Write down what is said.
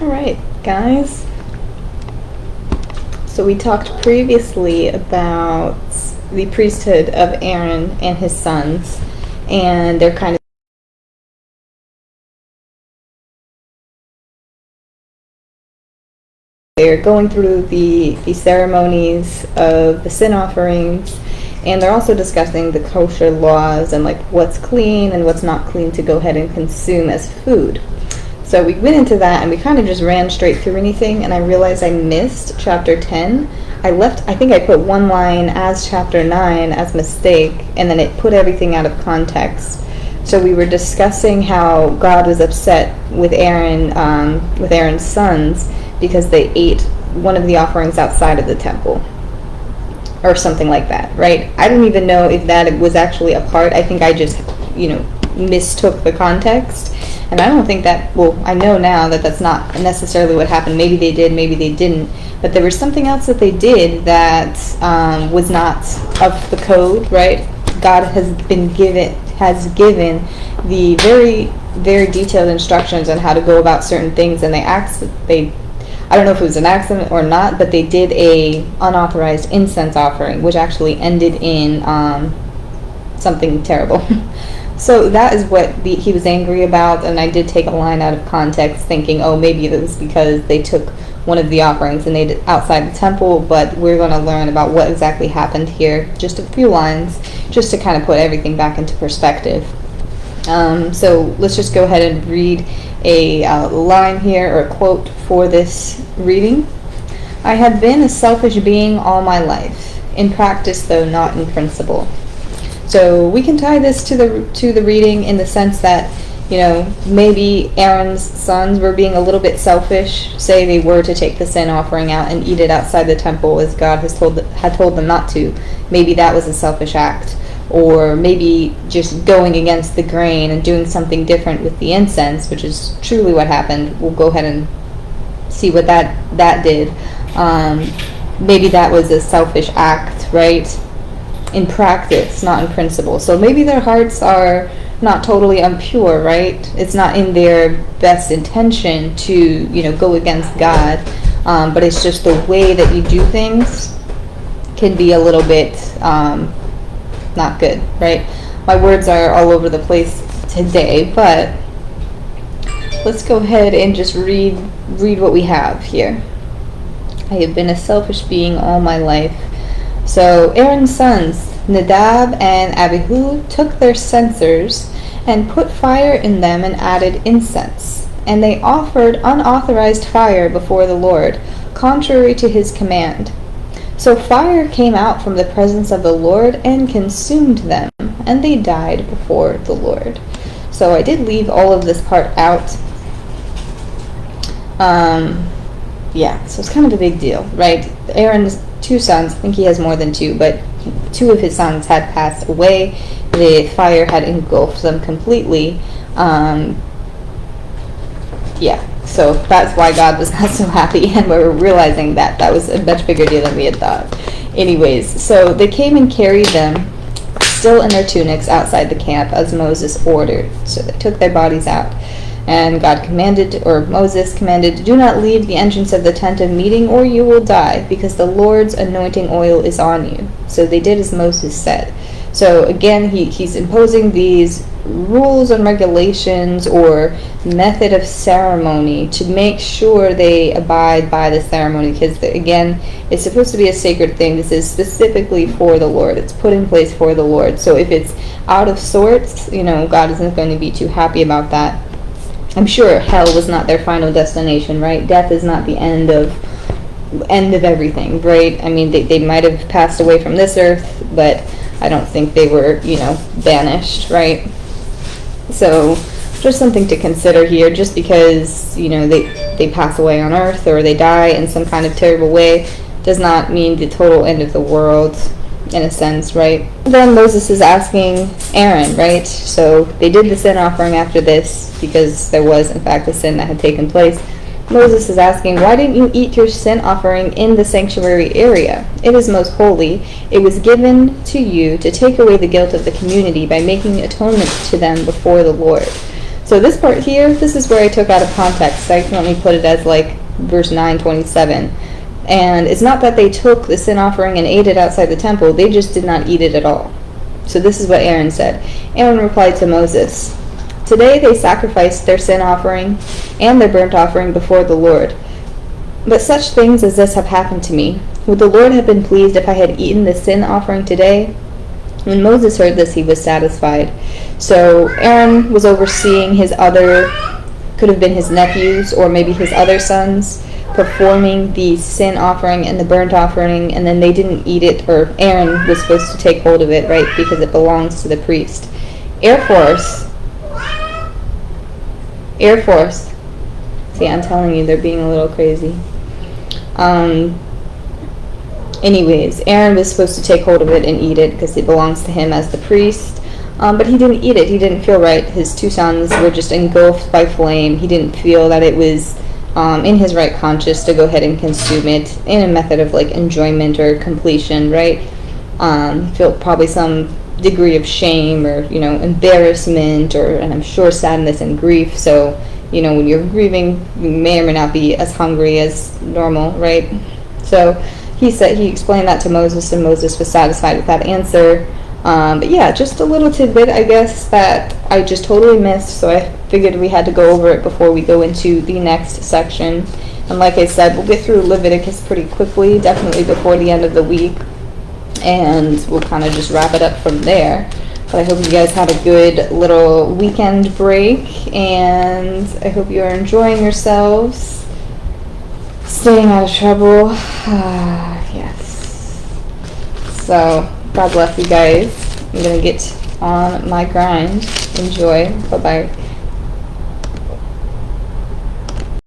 Alright, guys. So we talked previously about the priesthood of Aaron and his sons, and they're kind of they're going through the ceremonies of the sin offerings, and they're also discussing the kosher laws and like what's clean and what's not clean to go ahead and consume as food. So we went into that and we kind of just ran straight through anything, and I realized I missed chapter 10. I think I put one line as chapter 9 as mistake, and then it put everything out of context. So we were discussing how God was upset with Aaron's sons because they ate one of the offerings outside of the temple, or something like that, right? I don't even know if that was actually a part. I think I just, mistook the context. And I don't think that, I know now that that's not necessarily what happened. Maybe they did, maybe they didn't. But there was something else that they did that was not of the code, right? God has given the very, very detailed instructions on how to go about certain things, and I don't know if it was an accident or not, but they did a unauthorized incense offering, which actually ended in something terrible. So that is what he was angry about, and I did take a line out of context thinking, maybe it was because they took one of the offerings and they did outside the temple, but we're going to learn about what exactly happened here. Just a few lines, just to kind of put everything back into perspective. So let's just go ahead and read a line here, or a quote for this reading. I have been a selfish being all my life, in practice though not in principle. So we can tie this to the reading in the sense that, maybe Aaron's sons were being a little bit selfish. Say they were to take the sin offering out and eat it outside the temple as God had told them not to. Maybe that was a selfish act. Or maybe just going against the grain and doing something different with the incense, which is truly what happened. We'll go ahead and see what that did. Maybe that was a selfish act, right? In practice, not in principle. So maybe their hearts are not totally impure, right? It's not in their best intention to, go against God, but it's just the way that you do things can be a little bit not good, right? My words are all over the place today, but let's go ahead and just read what we have here. I have been a selfish being all my life. So Aaron's sons, Nadab and Abihu, took their censers and put fire in them and added incense. And they offered unauthorized fire before the Lord, contrary to his command. So fire came out from the presence of the Lord and consumed them, and they died before the Lord. So I did leave all of this part out. So it's kind of a big deal, right? Aaron's two sons, I think he has more than two, but two of his sons had passed away. The fire had engulfed them completely. So that's why God was not so happy, and we were realizing that was a much bigger deal than we had thought. Anyways, so they came and carried them still in their tunics outside the camp as Moses ordered. So they took their bodies out. And Moses commanded, do not leave the entrance of the tent of meeting, or you will die, because the Lord's anointing oil is on you. So they did as Moses said. So again, he's imposing these rules and regulations or method of ceremony to make sure they abide by the ceremony, because again, it's supposed to be a sacred thing. This is specifically for the Lord. It's put in place for the Lord. So if it's out of sorts, God isn't going to be too happy about that. I'm sure hell was not their final destination, right? Death is not the end of everything, right? I mean, they might have passed away from this earth, but I don't think they were, banished, right? So just something to consider here. Just because, they pass away on earth or they die in some kind of terrible way does not mean the total end of the world, in a sense, right? Then Moses is asking Aaron, right? So they did the sin offering after this because there was, in fact, a sin that had taken place. Moses is asking, why didn't you eat your sin offering in the sanctuary area? It is most holy. It was given to you to take away the guilt of the community by making atonement to them before the Lord. So this part here, this is where I took out of context. I accidentally put it as like verse 9:27. And it's not that they took the sin offering and ate it outside the temple. They just did not eat it at all. So this is what Aaron said. Aaron replied to Moses, "Today they sacrificed their sin offering and their burnt offering before the Lord. But such things as this have happened to me. Would the Lord have been pleased if I had eaten the sin offering today?" When Moses heard this, he was satisfied. So Aaron was overseeing his other, could have been his nephews or maybe his other sons, performing the sin offering and the burnt offering, and then they didn't eat it, or Aaron was supposed to take hold of it, right, because it belongs to the priest. Air Force. See, I'm telling you, they're being a little crazy. Anyways, Aaron was supposed to take hold of it and eat it because it belongs to him as the priest. But he didn't eat it. He didn't feel right. His two sons were just engulfed by flame. He didn't feel that it was in his right conscience to go ahead and consume it in a method of like enjoyment or completion, right? Feel probably some degree of shame or, embarrassment or, and I'm sure sadness and grief. So, when you're grieving, you may or may not be as hungry as normal, right? So he explained that to Moses, and Moses was satisfied with that answer. But yeah, just a little tidbit, I guess, that I just totally missed, so I figured we had to go over it before we go into the next section. And like I said, we'll get through Leviticus pretty quickly, definitely before the end of the week, and we'll kind of just wrap it up from there. But I hope you guys had a good little weekend break, and I hope you are enjoying yourselves, staying out of trouble. Yes. So, God bless you guys. I'm going to get on my grind. Enjoy. Bye-bye.